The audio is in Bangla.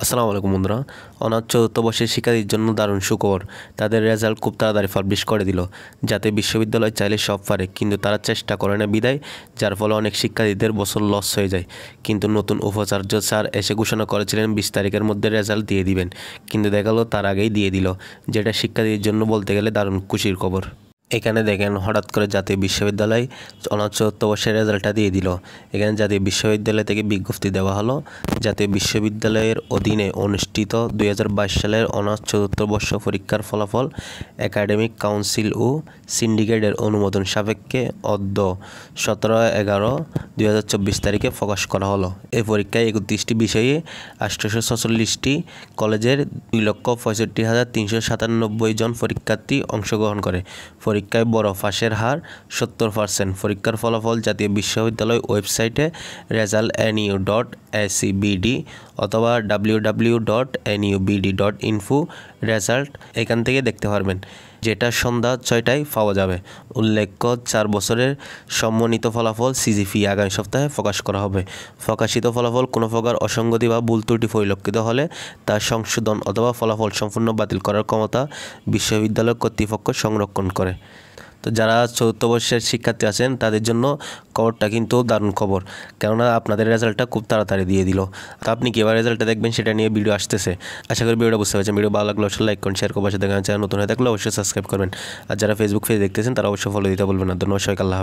আসসালামু আলাইকুম বন্ধুরা। অনার্স চতুর্থ বর্ষের শিক্ষার্থীর জন্য দারুণ সুখবর। তাদের রেজাল্ট খুব তাড়াতাড়ি পাবলিশ করে দিল। যাতে বিশ্ববিদ্যালয় চাইলে সব পারে, কিন্তু তারা চেষ্টা করে না বিদায়, যার ফলে অনেক শিক্ষার্থীদের বছর লস হয়ে যায়। কিন্তু নতুন উপাচার্য স্যার এসে ঘোষণা করেছিলেন 20 তারিখের মধ্যে রেজাল্ট দিয়ে দিবেন, কিন্তু দেখা গেল তার আগেই দিয়ে দিল, যেটা শিক্ষার্থীর জন্য বলতে গেলে দারুণ খুশির খবর। এখানে দেখেন হঠাৎ করে জাতীয় বিশ্ববিদ্যালয় অনার্স চতুর্থ বর্ষের রেজাল্টটা দিয়ে দিল। এখানে জাতীয় বিশ্ববিদ্যালয় থেকে বিজ্ঞপ্তি দেওয়া হলো, জাতীয় বিশ্ববিদ্যালয়ের অধীনে অনুষ্ঠিত 2022 সালের অনার্স চতুর্থ বর্ষ পরীক্ষার ফলাফল একাডেমিক কাউন্সিল ও সিন্ডিকেটের অনুমোদন সাপেক্ষে অদ্য 17/11/2024 তারিখে প্রকাশ করা হলো। এই পরীক্ষায় 31টি বিষয়ে 846টি কলেজের 2,65,397 জন পরীক্ষার্থী অংশগ্রহণ করে। পরীক্ষায় বড় পাশের হার 70%। পরীক্ষার ফলাফল জাতীয় বিশ্ববিদ্যালয় ওয়েবসাইটে result.nu.acbd অথবা www.nubd.info রেজাল্ট এখান থেকে দেখতে পারবেন, যেটা সন্ধ্যা 6টায় পাওয়া যাবে। উল্লেখ্য 4 বছরের সম্মানিত ফলাফল সিজিপি আগামী সপ্তাহে প্রকাশ করা হবে। প্রকাশিত ফলাফল কোনো প্রকার অসঙ্গতি বা ভুল ত্রুটি পরিলক্ষিত হলে তা সংশোধন অথবা ফলাফল সম্পূর্ণ বাতিল করার ক্ষমতা বিশ্ববিদ্যালয় কর্তৃপক্ষ সংরক্ষণ করে। তো যারা চতুর্থ বর্ষের শিক্ষার্থী আছেন তাদের জন্য খবরটা কিন্তু দারুণ খবর, কেননা আপনাদের রেজাল্টটা খুব তাড়াতাড়ি দিয়ে দিল। তো আপনি কীভাবে রেজাল্টটা দেখবেন সেটা নিয়ে ভিডিও আসতেছে। আশা করি ভিডিওটা বুঝতে পারছেন। ভিডিও ভালো লাগলে অবশ্যই লাইক করুন, শেয়ার করুন, পাশে দেখা চ্যানেল নতুন হয়ে থাকলে অবশ্যই সাবস্ক্রাইব করবেন। আর যারা ফেসবুক পেজ দেখতেছেন তারা অবশ্যই ফলো দিতে বলবেন না। ধন্যবাদ সবাইকে। আল্লাহ হাফেজ।